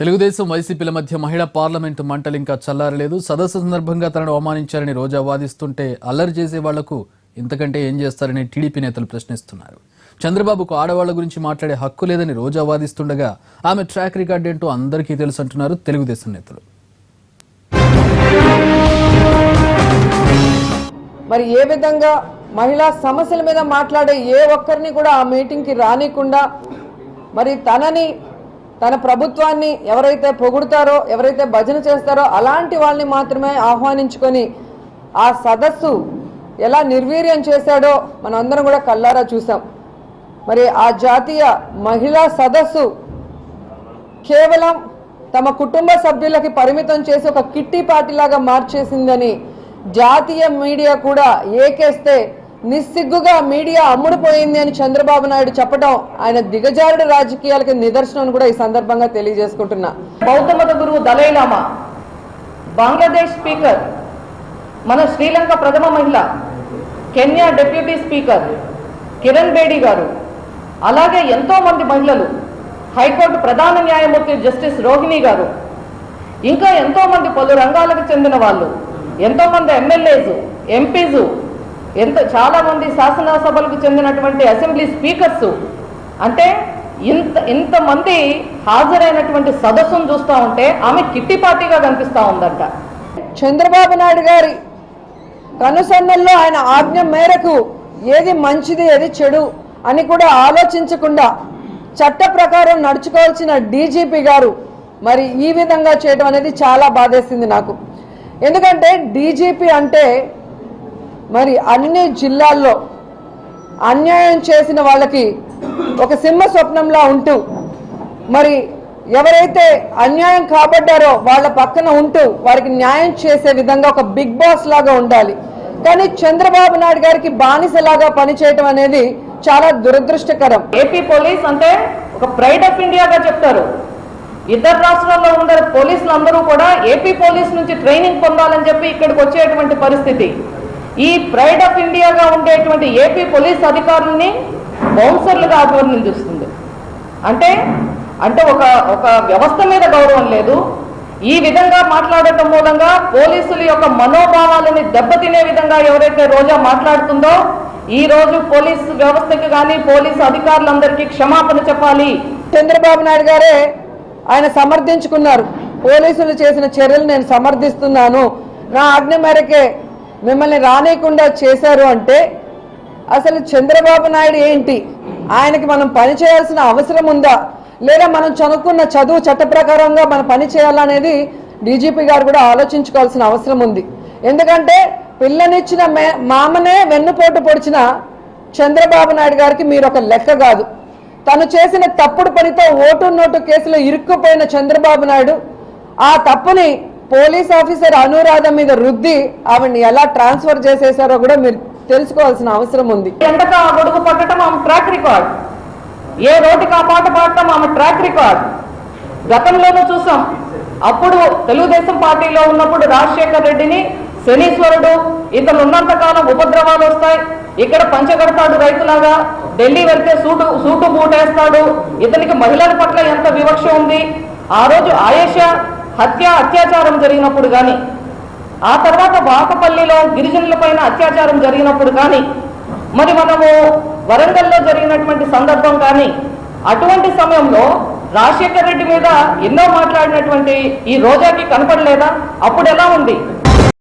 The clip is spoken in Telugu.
తెలుగుదేశం వైసీపీల మధ్య మహిళా పార్లమెంటు మంటలు ఇంకా చల్లారలేదు. సదస్సు సందర్భంగా తనను అవమానించారని రోజా వాదిస్తుంటే అల్లరి చేసే వాళ్లకు ఇంతకంటే ఏం చేస్తారని టీడీపీ నేతలు ప్రశ్నిస్తున్నారు. చంద్రబాబుకు ఆడవాళ్ల గురించి మాట్లాడే హక్కు లేదని రోజా వాదిస్తుండగా ఆమె ట్రాక్ రికార్డ్ ఏంటో అందరికీ తెలుసు అంటున్నారు తెలుగుదేశం నేతలు. మరి ఏ విధంగా మహిళా సమస్యల మీద మాట్లాడే ఏ ఒక్కరిని కూడా ఆ మీటింగ్కి రానికుండా మరి తన ప్రభుత్వాన్ని ఎవరైతే పొగుడుతారో ఎవరైతే భజన చేస్తారో అలాంటి వాళ్ళని మాత్రమే ఆహ్వానించుకొని ఆ సదస్సు ఎలా నిర్వీర్యం చేశాడో మనందరం కూడా కళ్ళారా చూసాం. మరి ఆ జాతీయ మహిళా సదస్సు కేవలం తమ కుటుంబ సభ్యులకి పరిమితం చేసి ఒక కిట్టి పార్టీలాగా మార్చేసిందని జాతీయ మీడియా కూడా ఏకేస్తే నిస్సిగ్గుగా మీడియా అమ్ముడుపోయింది అని చంద్రబాబు నాయుడు చెప్పడం ఆయన దిగజారుడు రాజకీయాలకి నిదర్శనం కూడా ఈ సందర్భంగా తెలియజేసుకుంటున్నా. బౌద్ధ మత గురువు దలై లామా, బంగ్లాదేశ్ స్పీకర్, మన శ్రీలంక ప్రథమ మహిళ, Kenya deputy speaker Kiran Bedi గారు, అలాగే ఎంతో మంది మహిళలు, హైకోర్టు ప్రధాన న్యాయమూర్తి జస్టిస్ రోహిణి గారు, ఇంకా ఎంతో మంది పలు రంగాలకు చెందిన వాళ్ళు, ఎంతో మంది ఎమ్మెల్యేస్, ఎంపీస్, చాలా మంది శాసనసభలకు చెందినటువంటి అసెంబ్లీ స్పీకర్స్, అంటే ఇంతమంది హాజరైనటువంటి సదస్సును చూస్తూ ఉంటే ఆమె కిట్టి పార్టీగా కనిపిస్తూ ఉందంట. చంద్రబాబు నాయుడు గారి కనుసన్నల్లో ఆయన ఆజ్ఞ మేరకు ఏది మంచిది ఏది చెడు అని కూడా ఆలోచించకుండా చట్ట ప్రకారం నడుచుకోవాల్సిన డీజీపీ గారు మరి ఈ విధంగా చేయడం అనేది చాలా బాధేసింది నాకు. ఎందుకంటే డీజీపీ అంటే మరి అన్ని జిల్లాల్లో అన్యాయం చేసిన వాళ్ళకి ఒక సింహ స్వప్నంలా ఉంటూ మరి ఎవరైతే అన్యాయం కాబడ్డారో వాళ్ళ పక్కన ఉంటూ వారికి న్యాయం చేసే విధంగా ఒక బిగ్ బాస్ లాగా ఉండాలి. కానీ చంద్రబాబు నాయుడు గారికి బానిసలాగా పనిచేయటం అనేది చాలా దురదృష్టకరం. ఏపీ పోలీస్ అంటే ఒక ప్రైడ్ ఆఫ్ ఇండియాగా చెప్తారు. ఇతర రాష్ట్రాల్లో ఉన్న పోలీసులు అందరూ కూడా ఏపీ పోలీస్ నుంచి ట్రైనింగ్ పొందాలని చెప్పి ఇక్కడికి వచ్చేటువంటి పరిస్థితి. ఈ ప్రైడ్ ఆఫ్ ఇండియాగా ఉండేటువంటి ఏపీ పోలీస్ అధికారుల్ని బౌన్సర్లుగా అభివర్ణిస్తుంది. అంటే ఒక వ్యవస్థ మీద గౌరవం లేదు. ఈ విధంగా మాట్లాడటం మూలంగా పోలీసుల యొక్క మనోభావాలని దెబ్బతినే విధంగా ఎవరైతే రోజా మాట్లాడుతుందో ఈ రోజు పోలీసు వ్యవస్థకి కానీ పోలీసు అధికారులందరికీ క్షమాపణ చెప్పాలి. చంద్రబాబు నాయుడు గారే ఆయన సమర్థించుకున్నారు. పోలీసులు చేసిన చర్యలు నేను సమర్థిస్తున్నాను, నా ఆజ్ఞ మేరకే మిమ్మల్ని రానియకుండా చేశారు అంటే అసలు చంద్రబాబు నాయుడు ఏంటి? ఆయనకి మనం పని చేయాల్సిన అవసరం ఉందా, లేదా మనం చదువుకున్న చదువు చట్ట ప్రకారంగా మనం పని చేయాలనేది డీజీపీ గారు కూడా ఆలోచించుకోవాల్సిన అవసరం ఉంది. ఎందుకంటే పిల్లనిచ్చిన మామనే వెన్నుపోటు పొడిచిన చంద్రబాబు నాయుడు గారికి మీరు ఒక లెక్క కాదు. తను చేసిన తప్పుడు పనితో ఓటు నోటు కేసులో ఇరుక్కుపోయిన చంద్రబాబు నాయుడు ఆ తప్పుని పోలీస్ ఆఫీసర్ అనురాధ మీద రుద్ది ఆవిడ్ని ఎలా ట్రాన్స్ఫర్ చేసేసారో కూడా మీరు తెలుసుకోవాల్సిన అవసరం ఉంది. ఎండగా గొడుగు పట్టడం ఆమె ట్రాక్ రికార్డ్, ఏ రోడ్డుకి ఆ పాట పాడటం ఆమె ట్రాక్ రికార్డ్. గతంలోనూ చూసాం. అప్పుడు తెలుగుదేశం పార్టీలో ఉన్నప్పుడు రాజశేఖర్ రెడ్డిని శనీశ్వరుడు, ఇతను ఉన్నంత కాలం ఉపద్రవాలు వస్తాయి, ఇక్కడ పంచగడతాడు రైతులాగా, ఢిల్లీ వెళ్తే సూటు బూటేస్తాడు, ఇతనికి మహిళల పట్ల ఎంత వివక్ష ఉంది. ఆ రోజు ఆయేషా అత్యాచారం జరిగినప్పుడు కానీ, ఆ తర్వాత వాకపల్లిలో గిరిజనుల పైన అత్యాచారం జరిగినప్పుడు కానీ, మరి మనము వరంగల్లో జరిగినటువంటి సందర్భం కానీ, అటువంటి సమయంలో రాజశేఖర్ రెడ్డి మీద ఎన్నో మాట్లాడినటువంటి ఈ రోజాకి కనపడలేదా? అప్పుడు ఎలా ఉంది?